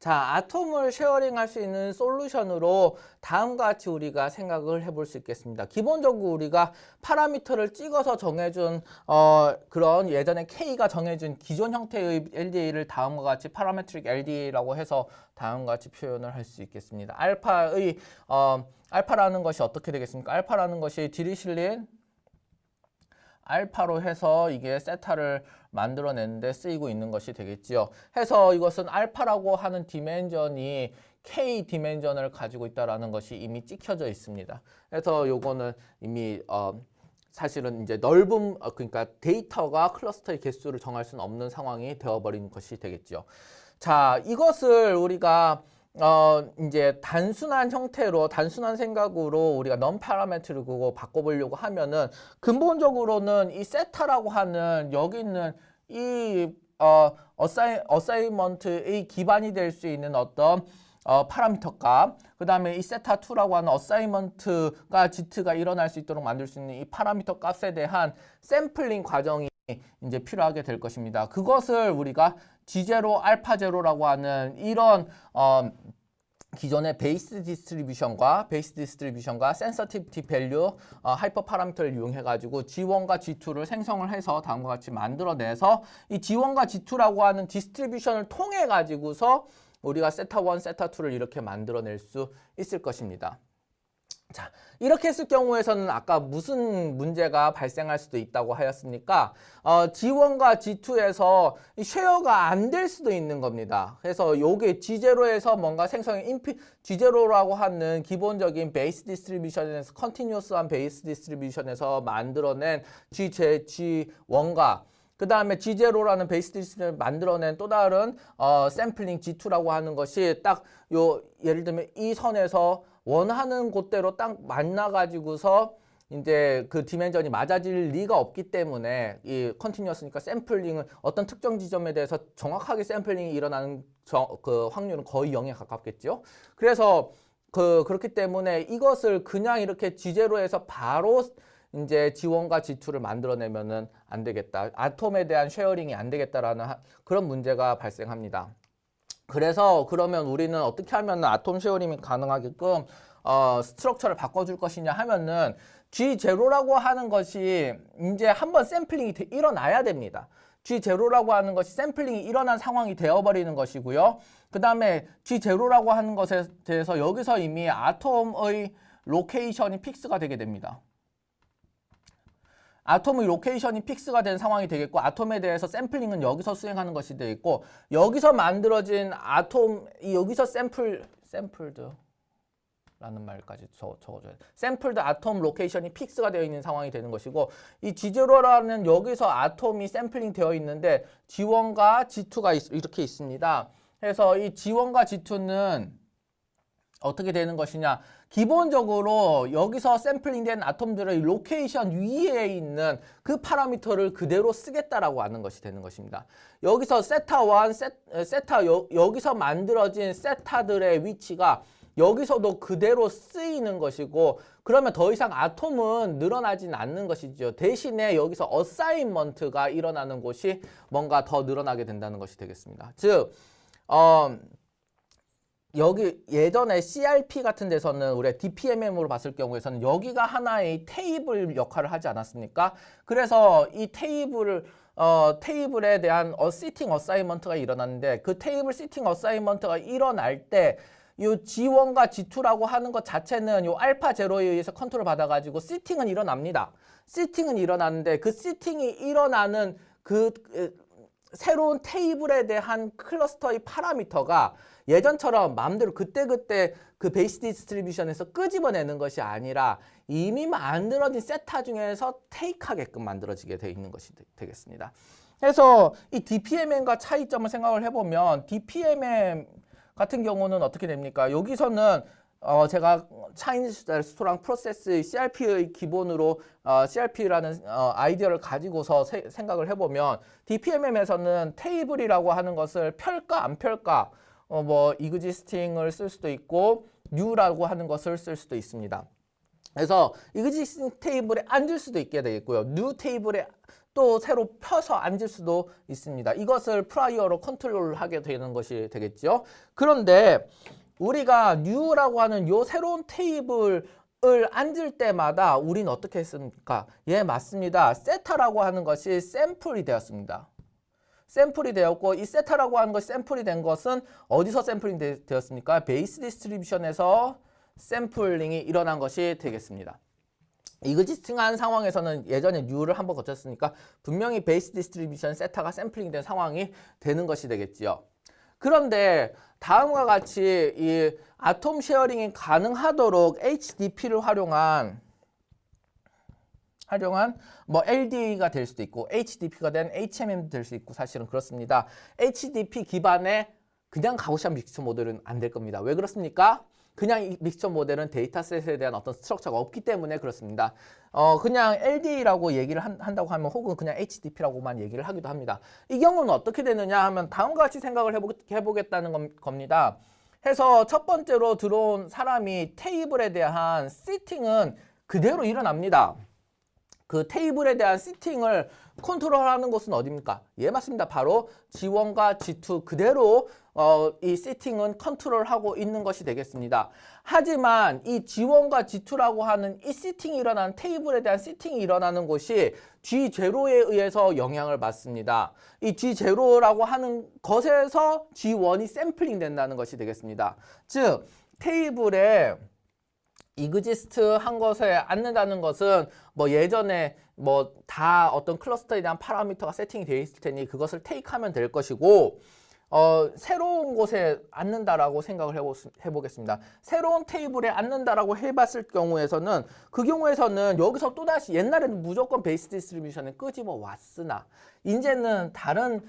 자, 아톰을 쉐어링할 수 있는 솔루션으로 다음과 같이 우리가 생각을 해볼 수 있겠습니다. 기본적으로 우리가 파라미터를 찍어서 정해준 그런 예전에 K가 정해준 기존 형태의 LDA를 다음과 같이 파라메트릭 LDA라고 해서 다음과 같이 표현을 할 수 있겠습니다. 알파라는 것이 어떻게 되겠습니까? 알파라는 것이 디리실린 알파로 해서 이게 세타를 만들어내는데 쓰이고 있는 것이 되겠지요. 해서 이것은 알파라고 하는 디멘전이 K 디멘전을 가지고 있다는 것이 이미 찍혀져 있습니다. 그래서 요거는 이미 사실은 이제 넓은 그러니까 데이터가 클러스터의 개수를 정할 수는 없는 상황이 되어버린 것이 되겠죠. 자, 이것을 우리가 이제 단순한 형태로, 단순한 생각으로 우리가 non 파라메트를 그거 바꿔보려고 하면은 근본적으로는 이 세타라고 하는 여기 있는 이 어사이먼트의 기반이 될 수 있는 어떤 파라미터 값, 그 다음에 이 세타2라고 하는 어사이먼트가 G가 일어날 수 있도록 만들 수 있는 이 파라미터 값에 대한 샘플링 과정이 이제 필요하게 될 것입니다. 그것을 우리가 G0, 알파0라고 하는 이런 기존의 베이스 디스트리뷰션과 센서티비티 밸류 하이퍼 파라미터를 이용해 가지고 G1과 G2를 생성을 해서 다음과 같이 만들어내서 이 G1과 G2라고 하는 디스트리뷰션을 통해 가지고서 우리가 세타1, 세타2를 이렇게 만들어낼 수 있을 것입니다. 자, 이렇게 했을 경우에서는 아까 무슨 문제가 발생할 수도 있다고 하였습니까? G1과 G2에서 쉐어가 안 될 수도 있는 겁니다. 그래서 요게 G0에서 뭔가 생성의 G0라고 하는 기본적인 베이스 디스트리뷰션에서 컨티뉴어스한 베이스 디스트리뷰션에서 만들어낸 G1과 그 다음에 G0라는 베이스 디스트리뷰션을 만들어낸 또 다른 샘플링 G2라고 하는 것이 딱 요 예를 들면 이 선에서 원하는 곳대로 딱 만나가지고서 이제 그 디멘전이 맞아질 리가 없기 때문에 이 컨티뉴어스니까 샘플링은 어떤 특정 지점에 대해서 정확하게 샘플링이 일어나는 그 확률은 거의 0에 가깝겠죠. 그래서 그렇기 때문에 이것을 그냥 이렇게 G0에서 바로 이제 G1과 G2를 만들어내면은 안 되겠다. 아톰에 대한 쉐어링이 안 되겠다라는 그런 문제가 발생합니다. 그래서 그러면 우리는 어떻게 하면 아톰 쉐어링이 가능하게끔 스트럭처를 바꿔줄 것이냐 하면은 G0라고 하는 것이 이제 한번 샘플링이 일어나야 됩니다. G0라고 하는 것이 샘플링이 일어난 상황이 되어버리는 것이고요. 그 다음에 G0라고 하는 것에 대해서 여기서 이미 아톰의 로케이션이 픽스가 되게 됩니다. 아톰의 로케이션이 픽스가 된 상황이 되겠고 아톰에 대해서 샘플링은 여기서 수행하는 것이 되겠고 여기서 만들어진 아톰, 여기서 샘플드 라는 말까지 적어줘야 돼. 샘플드 아톰 로케이션이 픽스가 되어 있는 상황이 되는 것이고 이 G0라는 여기서 아톰이 샘플링 되어 있는데 G1과 G2가 이렇게 있습니다. 그래서 이 G1과 G2는 어떻게 되는 것이냐. 기본적으로 여기서 샘플링된 아톰들의 로케이션 위에 있는 그 파라미터를 그대로 쓰겠다라고 하는 것이 되는 것입니다. 여기서 세타1, 여기서 만들어진 세타들의 위치가 여기서도 그대로 쓰이는 것이고 그러면 더 이상 아톰은 늘어나진 않는 것이죠. 대신에 여기서 어사인먼트가 일어나는 곳이 뭔가 더 늘어나게 된다는 것이 되겠습니다. 즉, 여기 예전에 CRP 같은 데서는 우리가 DPMM으로 봤을 경우에서는 여기가 하나의 테이블 역할을 하지 않았습니까? 그래서 이 테이블에 대한 시팅 어사이먼트가 일어났는데 그 테이블 시팅 어사이먼트가 일어날 때 이 G1과 G2라고 하는 것 자체는 이 알파 제로에 의해서 컨트롤 받아가지고 시팅은 일어납니다. 시팅은 일어나는데 그 시팅이 일어나는 그 새로운 테이블에 대한 클러스터의 파라미터가 예전처럼 마음대로 그때그때 그 베이스 디스트리뷰션에서 끄집어내는 것이 아니라 이미 만들어진 세타 중에서 테이크하게끔 만들어지게 되어 있는 것이 되겠습니다. 그래서 이 DPMM과 차이점을 생각을 해보면 DPMM 같은 경우는 어떻게 됩니까? 여기서는 제가 차이니즈 레스토랑 프로세스 CRP의 기본으로 CRP라는 아이디어를 가지고서 생각을 해보면 DPMM에서는 테이블이라고 하는 것을 펼까 안 펼까 뭐 existing을 쓸 수도 있고 new라고 하는 것을 쓸 수도 있습니다. 그래서 existing 테이블에 앉을 수도 있게 되겠고요. new 테이블에 또 새로 펴서 앉을 수도 있습니다. 이것을 프라이어로 컨트롤하게 되는 것이 되겠죠. 그런데 우리가 new라고 하는 요 새로운 테이블을 앉을 때마다 우리는 어떻게 했습니까? 예, 맞습니다. 세타라고 하는 것이 샘플이 되었습니다. 샘플이 되었고 이 세타라고 하는 것이 샘플이 된 것은 어디서 샘플링 되었습니까? 베이스 디스트리뷰션에서 샘플링이 일어난 것이 되겠습니다. 이그지스팅한 상황에서는 예전에 new를 한번 거쳤으니까 분명히 베이스 디스트리뷰션 세타가 샘플링 된 상황이 되는 것이 되겠지요. 그런데 다음과 같이 이 아톰 쉐어링이 가능하도록 HDP를 활용한 뭐 LDA가 될 수도 있고 HDP가 된 HMM도 될 수 있고 사실은 그렇습니다. HDP 기반의 그냥 가우시안 믹스처 모델은 안 될 겁니다. 왜 그렇습니까? 그냥 이 믹스처 모델은 데이터셋에 대한 어떤 스트럭처가 없기 때문에 그렇습니다. 그냥 LDA라고 얘기를 한다고 하면 혹은 그냥 HDP라고만 얘기를 하기도 합니다. 이 경우는 어떻게 되느냐 하면 다음과 같이 생각을 해보겠다는 겁니다. 해서 첫 번째로 들어온 사람이 테이블에 대한 시팅은 그대로 일어납니다. 그 테이블에 대한 시팅을 컨트롤하는 곳은 어디입니까? 예, 맞습니다. 바로 G1과 G2 그대로 이 시팅은 컨트롤하고 있는 것이 되겠습니다. 하지만 이 G1과 G2라고 하는 이 시팅이 일어나는 테이블에 대한 시팅이 일어나는 곳이 G0에 의해서 영향을 받습니다. 이 G0라고 하는 것에서 G1이 샘플링 된다는 것이 되겠습니다. 즉 테이블에 이그지스트 한 것에 앉는다는 것은 뭐 예전에 뭐 다 어떤 클러스터에 대한 파라미터가 세팅이 되어 있을 테니 그것을 테이크하면 될 것이고 새로운 곳에 앉는다라고 생각을 해보겠습니다. 새로운 테이블에 앉는다라고 해봤을 경우에서는 그 경우에서는 여기서 또다시 옛날에는 무조건 베이스 디스트리뷰션을 끄집어 왔으나 이제는 다른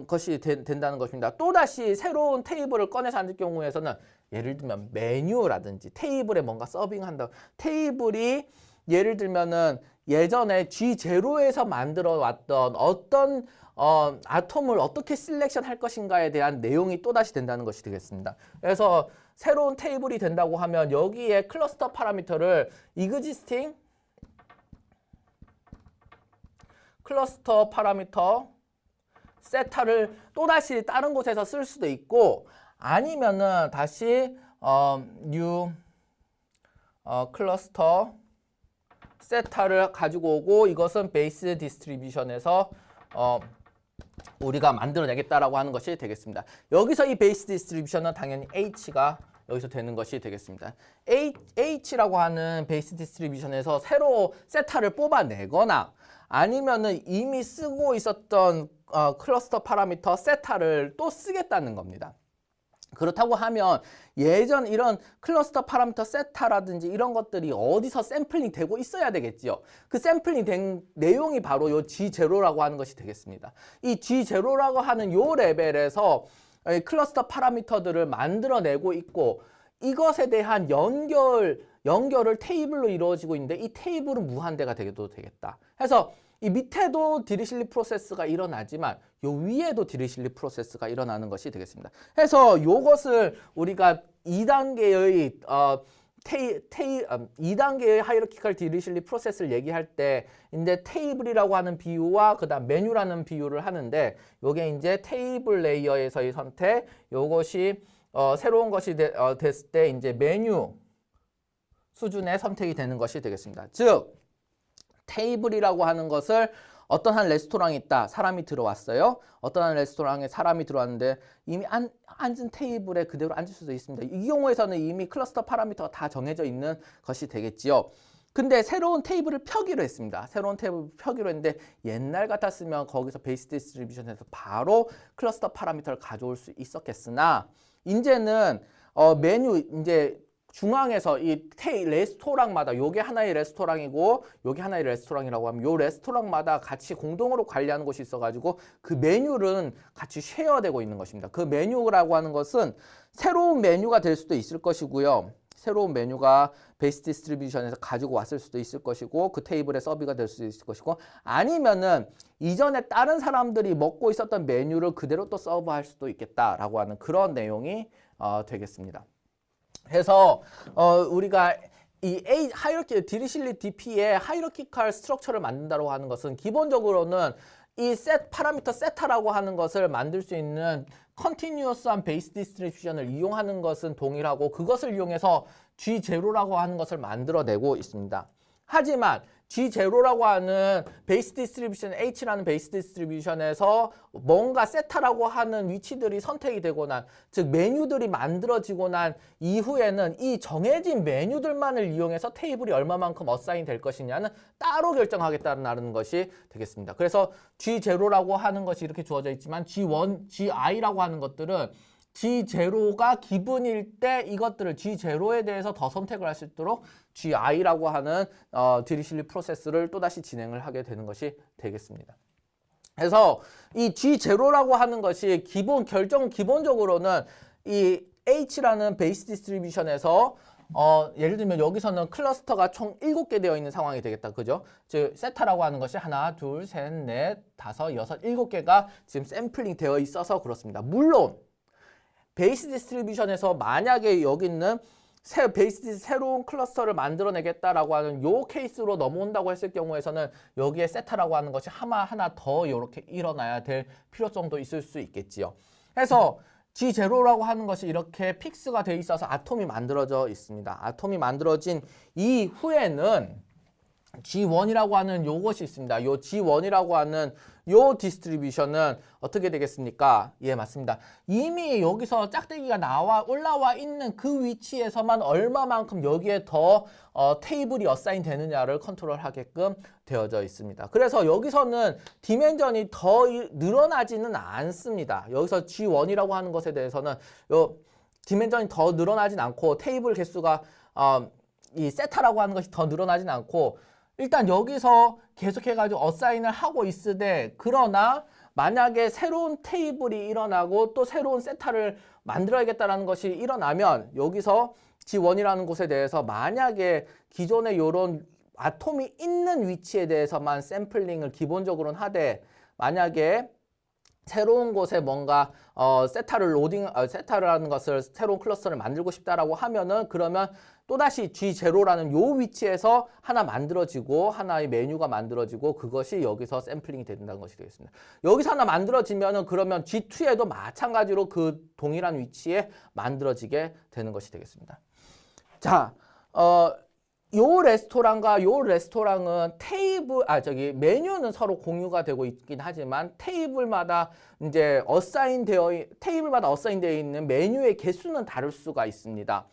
것이 된다는 것입니다. 또다시 새로운 테이블을 꺼내서 앉을 경우에서는 예를 들면 메뉴라든지 테이블에 뭔가 서빙한다. 테이블이 예를 들면은 예전에 G0에서 만들어 왔던 어떤 아톰을 어떻게 셀렉션 할 것인가에 대한 내용이 또다시 된다는 것이 되겠습니다. 그래서 새로운 테이블이 된다고 하면 여기에 클러스터 파라미터를 existing 클러스터 파라미터 세타를 또다시 다른 곳에서 쓸 수도 있고 아니면은 다시 new 클러스터 세타를 가지고 오고 이것은 베이스 디스트리뷰션에서 우리가 만들어내겠다라고 하는 것이 되겠습니다. 여기서 이 베이스 디스트리뷰션은 당연히 H가 여기서 되는 것이 되겠습니다. H라고 하는 베이스 디스트리뷰션에서 새로 세타를 뽑아내거나 아니면은 이미 쓰고 있었던 클러스터 파라미터 세타를 또 쓰겠다는 겁니다. 그렇다고 하면 예전 이런 클러스터 파라미터 세타라든지 이런 것들이 어디서 샘플링 되고 있어야 되겠지요. 그 샘플링 된 내용이 바로 요 G0라고 하는 것이 되겠습니다. 이 G0라고 하는 요 레벨에서 클러스터 파라미터들을 만들어내고 있고 이것에 대한 연결을 테이블로 이루어지고 있는데 이 테이블은 무한대가 되도 되겠다. 해서 이 밑에도 디리실리 프로세스가 일어나지만 요 위에도 디리실리 프로세스가 일어나는 것이 되겠습니다. 해서 요것을 우리가 2단계의 2단계의 하이어키컬 디리실리 프로세스를 얘기할 때 이제 테이블이라고 하는 비유와 그다음 메뉴라는 비유를 하는데 요게 이제 테이블 레이어에서의 선택, 요것이 새로운 것이 됐을 때 이제 메뉴 수준의 선택이 되는 것이 되겠습니다. 즉 테이블이라고 하는 것을 어떤 한 레스토랑이 있다. 사람이 들어왔어요. 어떤 한 레스토랑에 사람이 들어왔는데 이미 앉은 테이블에 그대로 앉을 수도 있습니다. 이 경우에서는 이미 클러스터 파라미터가 다 정해져 있는 것이 되겠지요. 근데 새로운 테이블을 펴기로 했습니다. 새로운 테이블을 펴기로 했는데 옛날 같았으면 거기서 베이스 디스트리뷰션에서 바로 클러스터 파라미터를 가져올 수 있었겠으나 이제는 메뉴 이제 중앙에서 이 레스토랑마다 요게 하나의 레스토랑이고 요게 하나의 레스토랑이라고 하면 요 레스토랑마다 같이 공동으로 관리하는 곳이 있어가지고 그 메뉴는 같이 쉐어되고 있는 것입니다. 그 메뉴라고 하는 것은 새로운 메뉴가 될 수도 있을 것이고요. 새로운 메뉴가 베이스 디스트리뷰션에서 가지고 왔을 수도 있을 것이고 그 테이블에 서비가 될 수도 있을 것이고 아니면은 이전에 다른 사람들이 먹고 있었던 메뉴를 그대로 또 서브할 수도 있겠다라고 하는 그런 내용이 되겠습니다. 해서 우리가 이 하이어키 디리실리 DP의 하이어키컬 스트럭처를 만든다고 하는 것은 기본적으로는 이 파라미터 세타라고 하는 것을 만들 수 있는 컨티뉴어스한 베이스 디스트리뷰션을 이용하는 것은 동일하고 그것을 이용해서 G0라고 하는 것을 만들어내고 있습니다. 하지만 G0라고 하는 베이스 디스트리뷰션 H라는 베이스 디스트리뷰션에서 뭔가 세타라고 하는 위치들이 선택이 되고 난, 즉 메뉴들이 만들어지고 난 이후에는 이 정해진 메뉴들만을 이용해서 테이블이 얼마만큼 어사인 될 것이냐는 따로 결정하겠다는 것이 되겠습니다. 그래서 G0라고 하는 것이 이렇게 주어져 있지만 G1, Gi라고 하는 것들은 G0가 기본일 때 이것들을 G0에 대해서 더 선택을 할 수 있도록 Gi라고 하는 디리실리 프로세스를 또다시 진행을 하게 되는 것이 되겠습니다. 그래서 이 G0라고 하는 것이 기본적으로는 이 H라는 베이스 디스트리뷰션에서 예를 들면 여기서는 클러스터가 총 7개 되어 있는 상황이 되겠다. 그죠? 즉 세타라고 하는 것이 하나, 둘, 셋, 넷, 다섯, 여섯, 7개가 지금 샘플링 되어 있어서 그렇습니다. 물론 베이스 디스트리뷰션에서 만약에 여기 있는 새로운 클러스터를 만들어내겠다라고 하는 요 케이스로 넘어온다고 했을 경우에서는 여기에 세타라고 하는 것이 하나 더 이렇게 일어나야 될 필요성도 있을 수 있겠지요. 그래서 G0라고 하는 것이 이렇게 픽스가 돼 있어서 아톰이 만들어져 있습니다. 아톰이 만들어진 이후에는 G1이라고 하는 요것이 있습니다. 요 G1이라고 하는 요 디스트리뷰션은 어떻게 되겠습니까? 예, 맞습니다. 이미 여기서 짝대기가 올라와 있는 그 위치에서만 얼마만큼 여기에 더 테이블이 어사인 되느냐를 컨트롤하게끔 되어져 있습니다. 그래서 여기서는 디멘전이 더 늘어나지는 않습니다. 여기서 G1이라고 하는 것에 대해서는 요 디멘전이 더 늘어나진 않고 테이블 개수가 이 세타라고 하는 것이 더 늘어나진 않고 일단 여기서 계속해가지고 어사인을 하고 있으되 그러나 만약에 새로운 테이블이 일어나고 또 새로운 세타를 만들어야겠다는 것이 일어나면 여기서 G1이라는 곳에 대해서 만약에 기존에 이런 아톰이 있는 위치에 대해서만 샘플링을 기본적으로는 하되 만약에 새로운 곳에 뭔가 세타를 하는 것을 새로운 클러스터를 만들고 싶다라고 하면은 그러면 또다시 G0라는 요 위치에서 하나 만들어지고 하나의 메뉴가 만들어지고 그것이 여기서 샘플링이 된다는 것이 되겠습니다. 여기서 하나 만들어지면은 그러면 G2에도 마찬가지로 그 동일한 위치에 만들어지게 되는 것이 되겠습니다. 자, 요 레스토랑과 요 레스토랑은 메뉴는 서로 공유가 되고 있긴 하지만 테이블마다 어사인되어 있는 메뉴의 개수는 다를 수가 있습니다.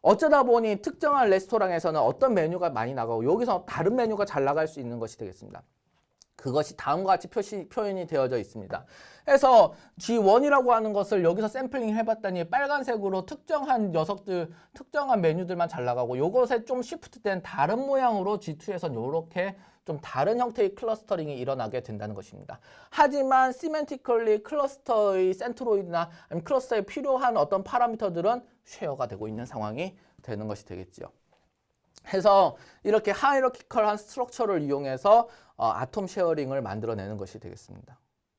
어쩌다 보니 특정한 레스토랑에서는 어떤 메뉴가 많이 나가고 여기서 다른 메뉴가 잘 나갈 수 있는 것이 되겠습니다. 그것이 다음과 같이 표현이 되어져 있습니다. 그래서 G1이라고 하는 것을 여기서 샘플링 해봤더니 빨간색으로 특정한 메뉴들만 잘 나가고 요것에 좀 시프트된 다른 모양으로 G2에선 요렇게 좀 다른 형태의 클러스터링이 일어나게 된다는 것입니다. 하지만 시멘티컬리 클러스터의 센트로이드나 아니면 클러스터에 필요한 어떤 파라미터들은 쉐어가 되고 있는 상황이 되는 것이 되겠죠. 해서 이렇게 하이어키컬한 스트럭처를 이용해서 아톰 쉐어링을 만들어내는 것이 되겠습니다.